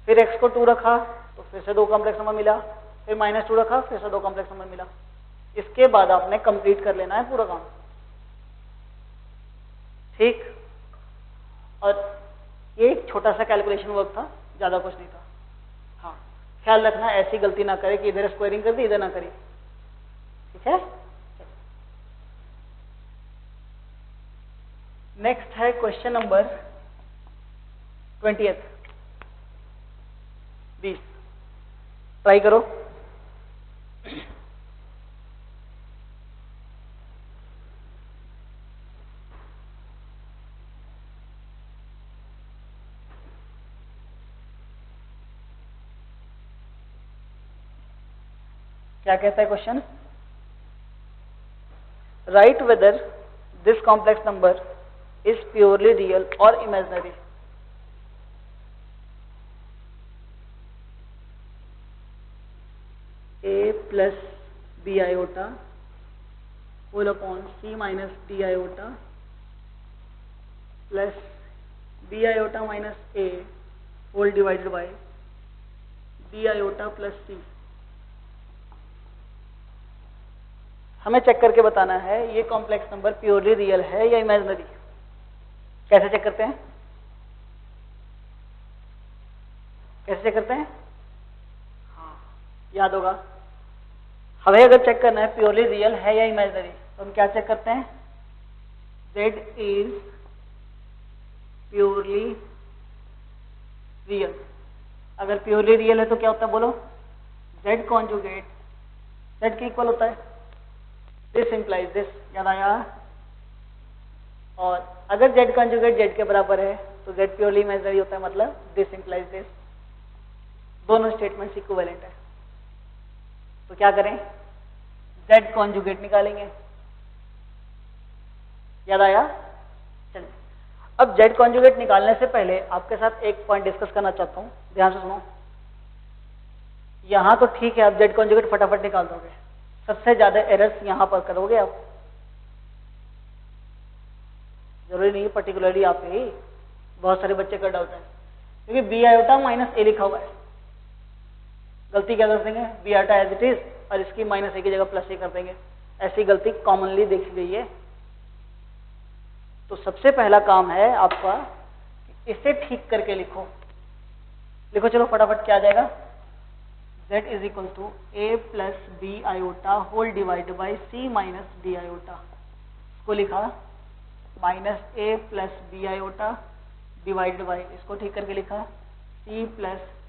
फिर x को 2 रखा तो फिर से 2 कॉम्प्लेक्स नंबर मिला, फिर -2 रखा फिर से 2 कॉम्प्लेक्स नंबर मिला। इसके बाद आपने कंप्लीट कर लेना है पूरा काम। ठीक, और ये एक छोटा सा कैलकुलेशन वर्क था, ज्यादा कुछ नहीं था। हाँ, ख्याल रखना ऐसी गलती ना करे कि इधर स्क्वायरिंग कर दी इधर ना करी। ठीक है, नेक्स्ट है क्वेश्चन नंबर 20। 20 ट्राई करो। क्या कहता है question? Right whether this complex number is purely real और imaginary. a + b iota whole upon c - d iota plus b iota - a whole divided by b iota plus c। हमें check करके बताना है ये कॉम्प्लेक्स नंबर प्योरली रियल है या imaginary. कैसे check करते हैं? कैसे चेक करते हैं? हाँ, याद होगा। हमें अगर चेक करना है प्योरली रियल है या इमेजिनरी तो हम क्या चेक करते हैं? Z is purely real. अगर प्योरली रियल है तो क्या होता है बोलो? Z कॉन्जुगेट Z के इक्वल होता है, दिस इंप्लाइज दिस। याद आया? और अगर Z कॉन्जुगेट Z के बराबर है तो Z प्योरली इमेजिनरी होता है, मतलब दिस इंप्लाइज दिस। दोनों स्टेटमेंट्स इक्विवेलेंट है। तो क्या करें? Z कॉन्जुगेट निकालेंगे। याद आया? चलिए, अब Z कॉन्जुगेट निकालने से पहले आपके साथ एक पॉइंट डिस्कस करना चाहता हूं, ध्यान से सुनो। यहां तो ठीक है, आप Z कॉन्जुगेट फटाफट निकाल दोगे, सबसे ज्यादा एरर्स यहां पर करोगे आप। जरूरी नहीं पर्टिकुलरली आप ही, बहुत सारे बच्चे कर डालते हैं, क्योंकि b आयोटा - a लिखा हुआ है। गलती क्या कर देंगे? b iota as it is और इसकी -a की जगह +a कर देंगे। ऐसी गलती कॉमनली देखी गई है। तो सबसे पहला काम है आपका, इसे ठीक करके लिखो। लिखो चलो फटाफट, क्या आ जाएगा? Z is equal to a + b iota whole divide by c - d iota. इसको लिखा -a + b iota divide by, इसको ठीक करके लिखा c +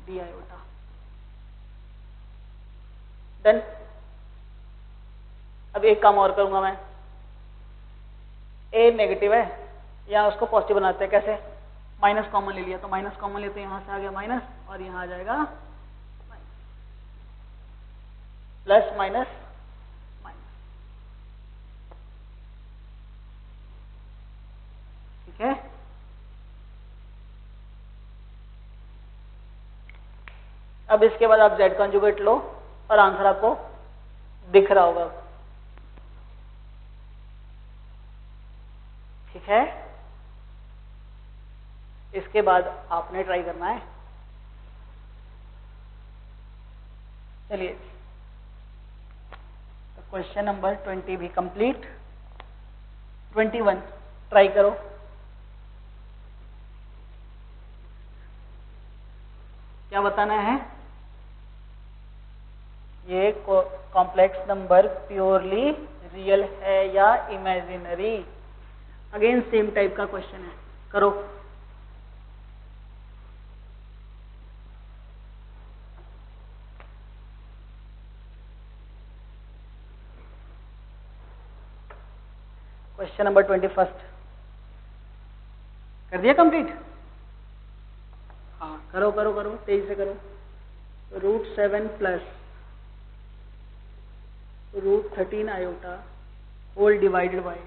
d आयोटा। डन। अब एक काम और करूंगा मैं, a नेगेटिव है, या उसको पॉजिटिव बनाते हैं। कैसे? माइनस कॉमन ले लिया, तो माइनस कॉमन ले तो यहाँ से आ गया माइनस और यहाँ आ जाएगा माइनस, प्लस माइनस माइनस। ठीक है, अब इसके बाद आप z कॉन्जुगेट लो और आंसर आपको दिख रहा होगा। ठीक है, इसके बाद आपने ट्राई करना है। चलिए, तो क्वेश्चन नंबर 20 भी कंप्लीट। 21 ट्राई करो। क्या बताना है? ये कॉम्प्लेक्स नंबर प्योरली रियल है या इमेजिनरी? अगेन सेम टाइप का क्वेश्चन है, करो। क्वेश्चन नंबर 21 कर दिया कंप्लीट? हाँ, करो करो करो, तेजी से करो। √7 plus √13 iota whole divided by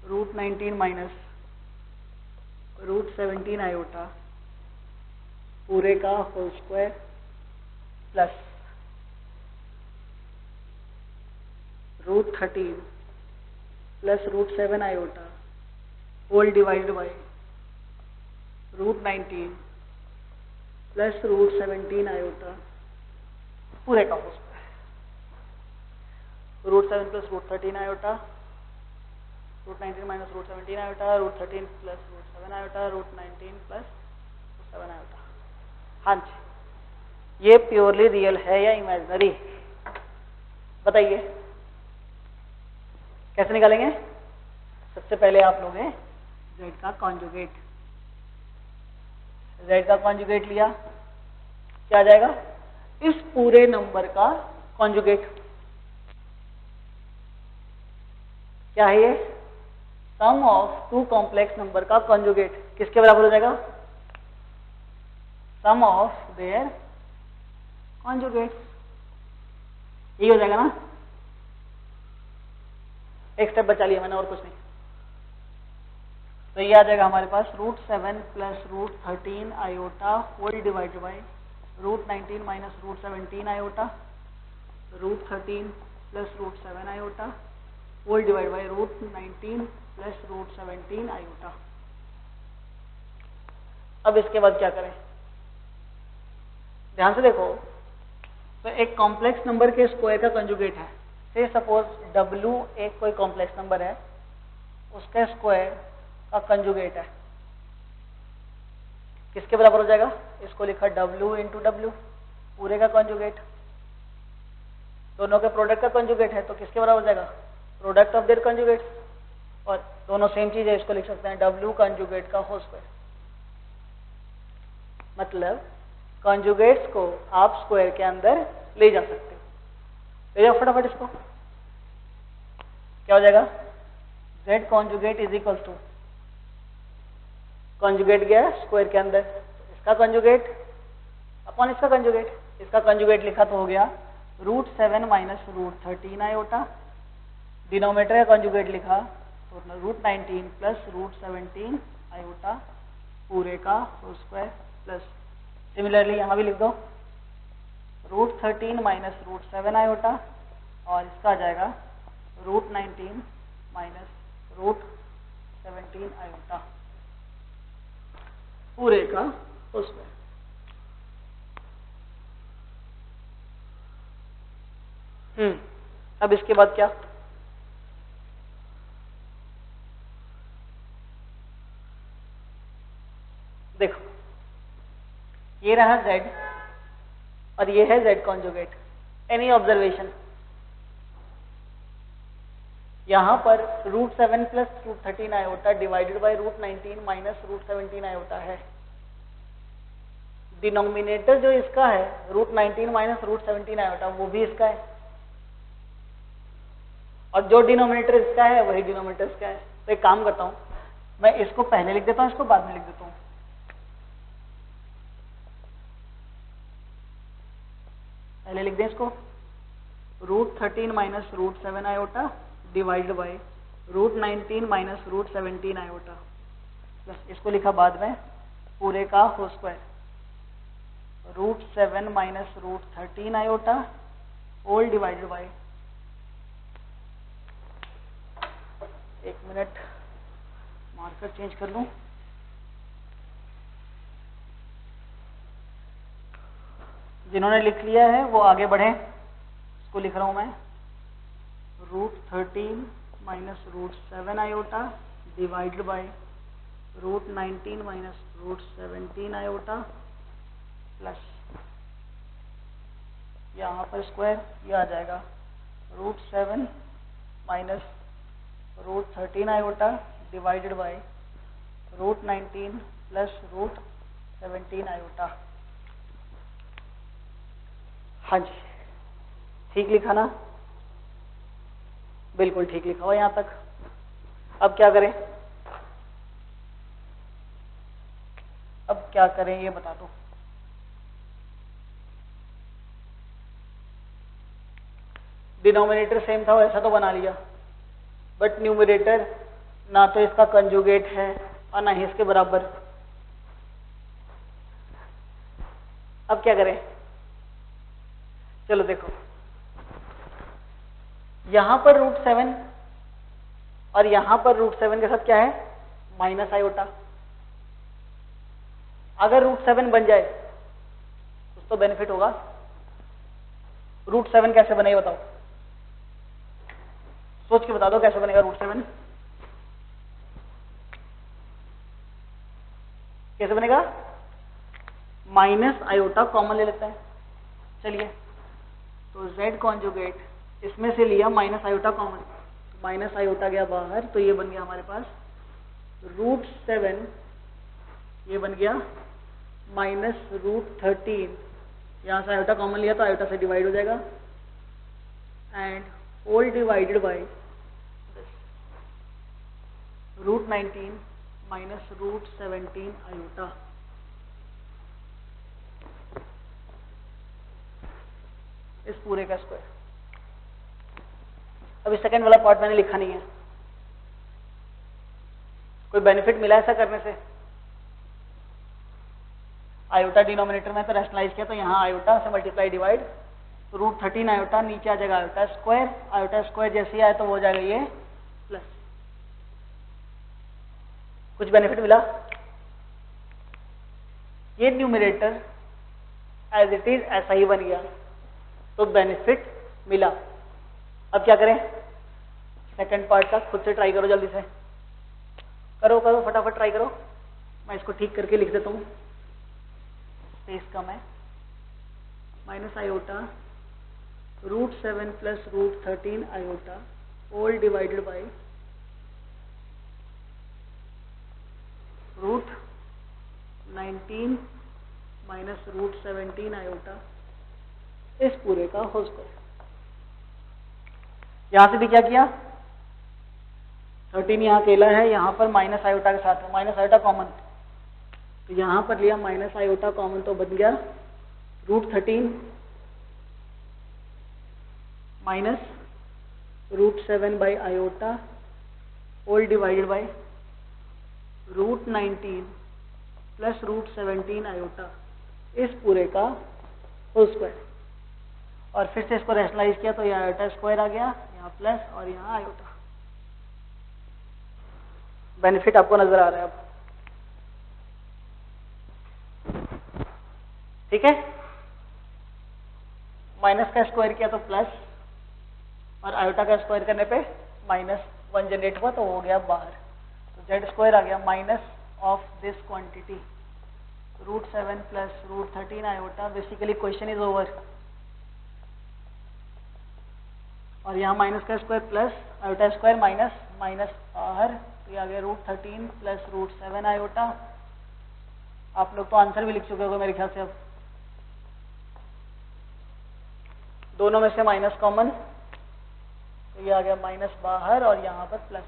√19 minus √17 iota पूरे का whole square plus √13 plus √7 iota whole divided by √19 plus √17 iota पूरे का whole square, √7 plus √13 iota, √19 minus √17 iota, √13 plus √7 iota, √19 plus √7 iota. हाँ जी, ये प्योरली रियल है या इमेजिनरी? बताइए, कैसे निकालेंगे? सबसे पहले आप लोग हैं z का कॉन्जुगेट। z का कॉन्जुगेट लिया, क्या आ जाएगा? इस पूरे नंबर का कॉन्जुगेट। क्या है ये? सम ऑफ टू कॉम्प्लेक्स नंबर का कॉन्जुगेट। किसके बराबर हो जाएगा? सम ऑफ देयर कॉन्जुगेट। यही हो जाएगा ना? एक स्टेप बचा लिया मैंने और कुछ नहीं। तो ये आ जाएगा हमारे पास √7 plus √13 iota whole divided by √19 minus √17 iota, √13 plus √7 iota whole divide by √19 plus √17 iota. अब इसके बाद क्या करें? ध्यान से देखो, तो एक कॉम्प्लेक्स नंबर के स्क्वायर का कंजुगेट है। से सपोज W एक कोई कॉम्प्लेक्स नंबर है, उसका स्क्वायर का कंजुगेट है। किसके बराबर हो जाएगा? इसको लिखा W इंटू W, पूरे का कंजुगेट। दोनों के प्रोडक्ट का कंजुगेट है, तो किसके बराबर हो जाएगा? Product of their conjugate. और दोनों सेम चीज है, इसको लिख सकते हैं W कंजुगेट का होल स्क्वायर। मतलब कंजुगेट्स को आप स्क्वायर के अंदर ले जा सकते हो। ले जाओ फटाफट इसको। क्या हो जाएगा? Z conjugate is equal to, conjugate गया स्क्वायर के अंदर, इसका कॉन्जुगेट अपॉन इसका कॉन्जुगेट। इसका कॉन्जुगेट लिखा तो हो गया √7 माइनस √13 आयोटा, डिनोमिनेटर का कॉन्जुगेट लिखा तो √19 प्लस √17 आयोटा पूरे का होल स्क्वायर प्लस, सिमिलरली यहाँ भी लिख दो √13 माइनस √7 आयोटा और इसका आ जाएगा √19 माइनस √17 आयोटा पूरे का होल स्क्वायर। अब इसके बाद क्या? देखो, ये रहा Z और ये है Z कॉन्जुगेट। Any observation? यहां पर √7 plus √13 iota divided by √19 minus √17 iota है। डिनोमिनेटर जो इसका है √19 माइनस √17 आयोटा, वो भी इसका है, और जो डिनोमिनेटर इसका है वही डिनोमिनेटर इसका है। तो एक काम करता हूं, मैं इसको पहले लिख देता हूँ, इसको बाद में लिख देता हूँ। पहले लिख दें इसको, √13 minus √7 iota divide by √19 minus √17 iota, plus इसको लिखा बाद में पूरे का whole square, √7 minus √13 iota whole divided by, एक मिनट मार्कर चेंज कर लूं, जिन्होंने लिख लिया है वो आगे बढ़े, इसको लिख रहा हूं मैं, √13 minus √7 iota divided by √19 minus √17 iota plus यहाँ पर स्क्वायर, ये आ जाएगा √7 minus √13 iota divided by √19 plus √17 iota. हाँ जी, ठीक लिखा ना? बिल्कुल ठीक लिखा हुआ यहाँ तक। अब क्या करें, अब क्या करें ये बता दो। डिनोमिनेटर सेम था वैसा तो बना लिया, बट न्यूमरेटर ना तो इसका कंजुगेट है और ना ही इसके बराबर। अब क्या करें, चलो देखो, यहां पर √7 और यहां पर √7 के साथ क्या है, माइनस आयोटा। अगर √7 बन जाए कुछ तो बेनिफिट होगा। √7 कैसे बनेगा बताओ, सोच के बता दो कैसे बनेगा √7, कैसे बनेगा? माइनस आयोटा कॉमन ले लेते हैं, चलिए, तो z कॉन्जुगेट इसमें से लिया minus iota common, minus iota गया बाहर, तो ये बन गया हमारे पास √7, ये बन गया माइनस √13, यहाँ से आयोटा कॉमन लिया तो आयोटा से डिवाइड हो जाएगा, and whole divided by √19 minus √17 iota. इस पूरे का स्क्वायर। अभी सेकंड वाला पार्ट मैंने लिखा नहीं है, कोई बेनिफिट मिला ऐसा करने से? आयोटा डिनोमिनेटर में तो रैशनलाइज किया, तो यहाँ आयोटा से मल्टीप्लाई डिवाइड, तो √13 आयोटा नीचे आ जाएगा आयोटा स्क्वायर, आयोटा स्क्वायर जैसे ही आए तो वो हो जाएगा ये प्लस। कुछ बेनिफिट मिला? ये न्यूमरेटर एज इट इज ऐसा ही बन गया, तो बेनिफिट मिला। अब क्या करें, सेकंड पार्ट का खुद से ट्राई करो, जल्दी से करो करो, फटाफट ट्राई करो। मैं इसको ठीक करके लिख देता हूँ, स्पेस कम है। Minus iota √7 plus √13 iota whole divided by √19 minus √17 iota, इस पूरे का होल स्क्वायर। यहां से भी क्या किया, 13 यहाँ अकेला है, यहाँ पर माइनस आयोटा के साथ है, माइनस आयोटा कॉमन, तो यहाँ पर लिया माइनस आयोटा कॉमन, तो बन गया √13 minus √7 by iota whole divided by √19 plus √17 iota, इस पूरे का होल स्क्वायर। और फिर से इसको रैशनलाइज किया तो यहाँ आयोटा स्क्वायर आ गया, यहाँ प्लस और यहाँ आयोटा। बेनिफिट आपको नजर आ रहा है अब, ठीक है? माइनस का स्क्वायर किया तो प्लस, और आयोटा का स्क्वायर करने पे -1 जनरेट हुआ तो हो गया बाहर, तो जेड स्क्वायर आ गया minus of this quantity √7 plus √13 iota. Basically question is over, और यहाँ माइनस का square plus iota square minus minus बाहर, तो ये आ गया √13 प्लस √7 आयोटा। आप लोग तो आंसर भी लिख चुके हो मेरे ख्याल से। अब दोनों में से माइनस कॉमन, तो ये आ गया माइनस बाहर और यहाँ पर प्लस।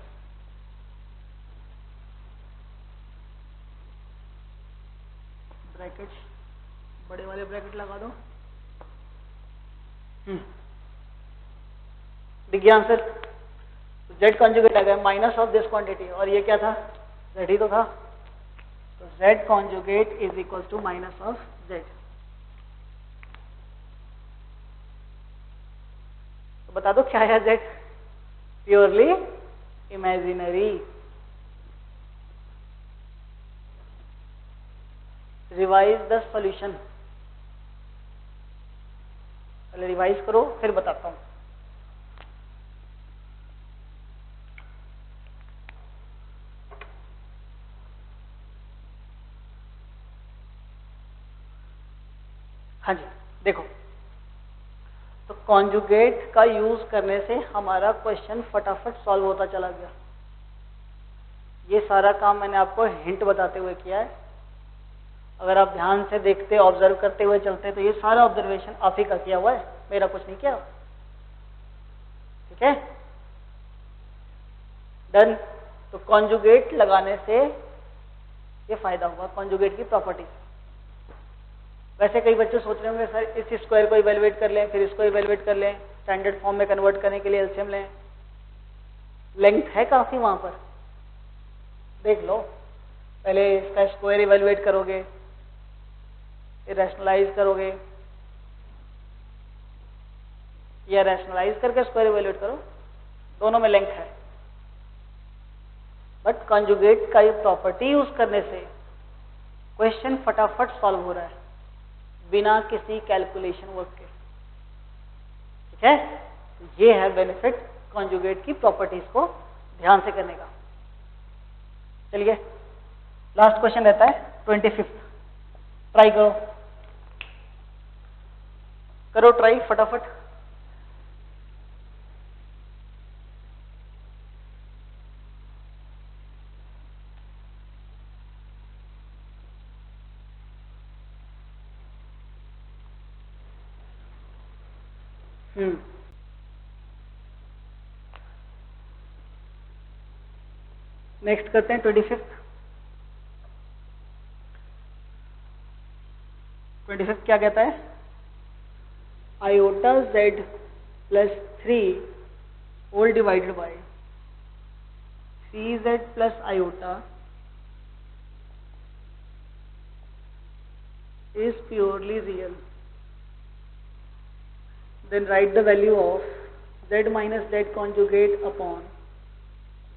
ब्रैकेट, बड़े वाले ब्रैकेट लगा दो। दिख गया आंसर? z कॉन्जुगेट आ गया माइनस ऑफ दिस क्वांटिटी, और ये क्या था? z ही तो था, तो z conjugate is equal to minus of z। तो बता दो क्या है z? Purely imaginary. Revise the solution. पहले रिवाइज करो फिर बताता हूं। हाँ जी, देखो, तो कॉन्जुगेट का यूज करने से हमारा क्वेश्चन फटाफट सॉल्व होता चला गया। ये सारा काम मैंने आपको हिंट बताते हुए किया है। अगर आप ध्यान से देखते, ऑब्जर्व करते हुए चलते, तो ये सारा ऑब्जर्वेशन आप ही का किया हुआ है, मेरा कुछ नहीं किया। ठीक है, डन। तो कॉन्जुगेट लगाने से ये फायदा हुआ, कॉन्जुगेट की प्रॉपर्टी। वैसे कई बच्चे सोच रहे होंगे सर इस स्क्वायर को इवेलुएट कर लें, फिर इसको इवेलुएट कर लें, स्टैंडर्ड फॉर्म में कन्वर्ट करने के लिए एलसीएम लें। लेंथ है काफी वहां पर, देख लो। पहले इसका स्क्वायर इवेलुएट करोगे, रैशनलाइज करोगे, या रैशनलाइज करके स्क्वायर इवेलुएट करो, दोनों में लेंथ है। बट कॉन्जुगेट का ये प्रॉपर्टी यूज करने से क्वेश्चन फटाफट सॉल्व हो रहा है बिना किसी कैलकुलेशन वर्क के। ठीक है, ये है बेनिफिट कॉन्जुगेट की प्रॉपर्टीज को ध्यान से करने का। चलिए लास्ट क्वेश्चन रहता है 25। ट्राई करो, करो ट्राई फटाफट। नेक्स्ट करते हैं 25। 25 क्या कहता है? Iota z plus 3 whole divided by 3z plus iota is purely real. Then write the value of z minus z conjugate upon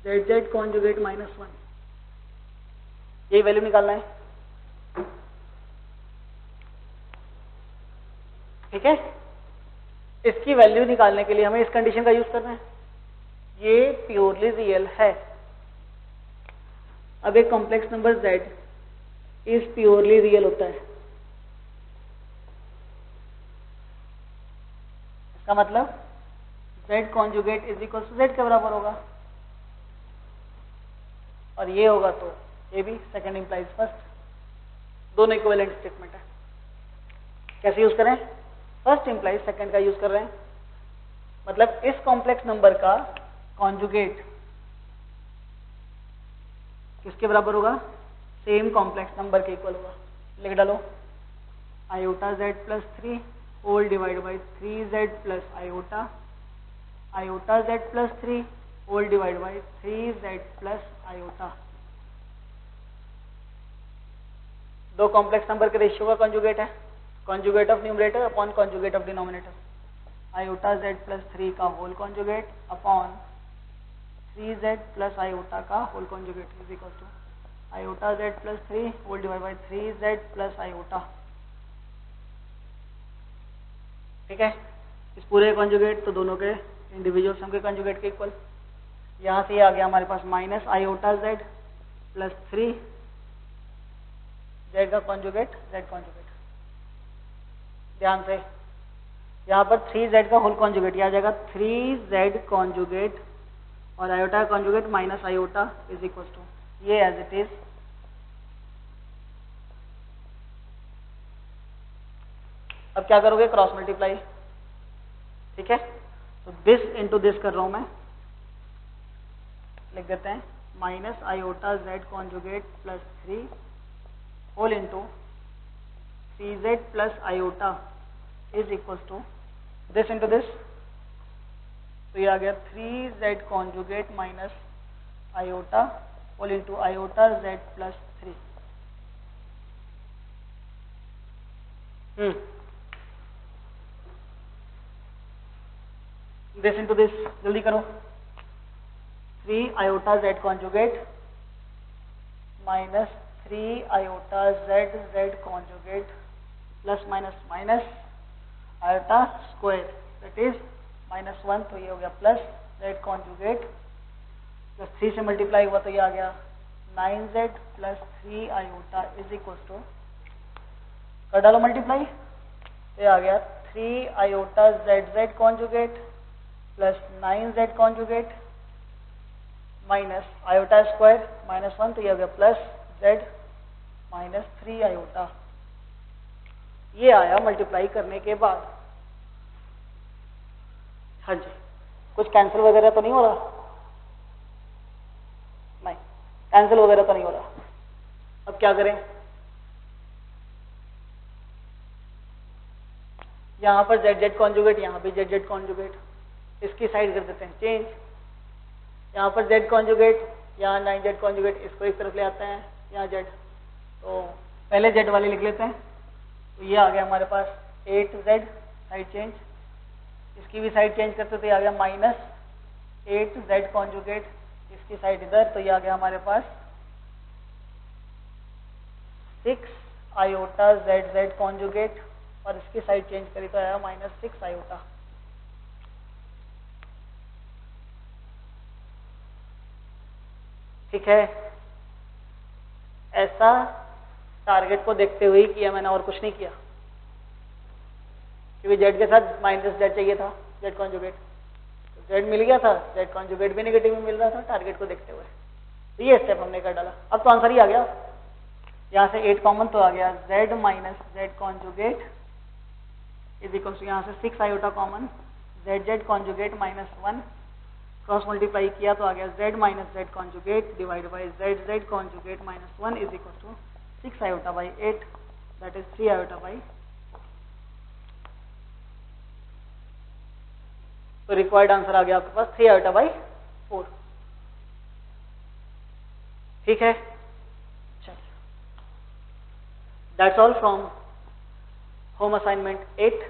z conjugate minus 1. यही वैल्यू निकालना है। ठीक है, इसकी वैल्यू निकालने के लिए हमें इस कंडीशन का यूज करना है, ये प्योरली रियल है। अब एक complex number z is purely real होता है, इसका मतलब z conjugate is equal to z के बराबर होगा, और ये होगा तो ये भी सेकंड इंप्लाइज फर्स्ट, दोनों इक्विवेलेंट स्टेटमेंट है। कैसे यूज करें? फर्स्ट इंप्लाइज सेकंड का यूज कर रहे हैं, मतलब इस कॉम्प्लेक्स नंबर का कॉन्जुगेट किसके बराबर होगा? सेम कॉम्प्लेक्स नंबर के इक्वल होगा। लिख डालो, iota z plus 3 whole divide by 3z plus iota, iota z plus 3 whole divide by 3z plus iota. दो कॉम्प्लेक्स नंबर के रेशियो का कॉन्जुगेट है, conjugate of numerator upon conjugate of denominator. Iota z plus 3 का whole conjugate upon 3z plus iota का whole conjugate is equal to iota z plus 3 whole divide by 3z plus iota. ठीक है, इस पूरे conjugate तो दोनों के individual सम के कॉन्जुगेट के इक्वल। यहां से आ गया हमारे पास minus iota z plus 3 z का कॉन्जुगेट z कॉन्जुगेट। ध्यान से यहाँ पर 3z का होल कॉन्जुगेट, यह आ जाएगा 3z कॉन्जुगेट और iota conjugate minus iota is equal to ये एज इट इज। अब क्या करोगे? Cross multiply. ठीक है, तो दिस इंटू दिस कर रहा हूं मैं, लिख देते हैं minus iota z conjugate plus 3 whole into CZ plus iota is equals to this into this, तो ये आ गया 3Z conjugate minus iota whole into iota Z plus 3. This into this, जल्दी करो. 3 iota Z conjugate minus 3 iota Z conjugate plus minus minus iota square, that is -1, तो ये हो गया प्लस Z conjugate प्लस 3 से मल्टीप्लाई हुआ तो ये आ गया 9Z plus 3 iota is equal to, कर डालो मल्टीप्लाई, ये आ गया 3 iota Z conjugate plus 9Z conjugate minus iota square -1, तो ये हो गया प्लस Z माइनस 3 iota. ये आया मल्टीप्लाई करने के बाद. हाँ जी, कुछ कैंसिल वगैरह तो नहीं हो रहा? नहीं, कैंसिल वगैरह तो नहीं हो रहा. अब क्या करें? यहाँ पर Z कॉन्जुगेट, यहाँ भी Z कॉन्जुगेट, इसकी साइड कर देते हैं चेंज. यहाँ पर Z कॉन्जुगेट, यहाँ 9Z कॉन्जुगेट, इसको एक तरफ ले आते हैं, यहाँ Z, तो पहले Z वाले लिख लेते हैं. तो ये आ गया हमारे पास 8Z, साइड चेंज, इसकी भी साइड चेंज करते तो ये आ गया -8Z कॉन्जुगेट, इसकी साइड इधर, तो ये आ गया हमारे पास 6 iota Z कॉन्जुगेट, और इसकी साइड चेंज करी तो आया -6 iota. ठीक है, ऐसा टारगेट को देखते हुए किया मैंने, और कुछ नहीं किया, क्योंकि Z के साथ -Z चाहिए था, Z कॉन्जुगेट, तो Z मिल गया था, Z कॉन्जुगेट भी नेगेटिव में मिल रहा था टारगेट को देखते हुए. तो ये स्टेप हमने कर डाला. अब तो आंसर ही आ गया. यहाँ से 8 कॉमन, तो आ गया Z minus Z conjugate is equal to, यहाँ से 6 iota common, Z conjugate -1, cross multiply किया तो आ गया Z minus Z conjugate divide by Z conjugate -1 is equal to 6 iota by 8, that is 3 iota by. तो रिक्वायर्ड आंसर आ गया आपके पास 3 iota बाई 4. ठीक है, चलिए, that's all from home assignment 8.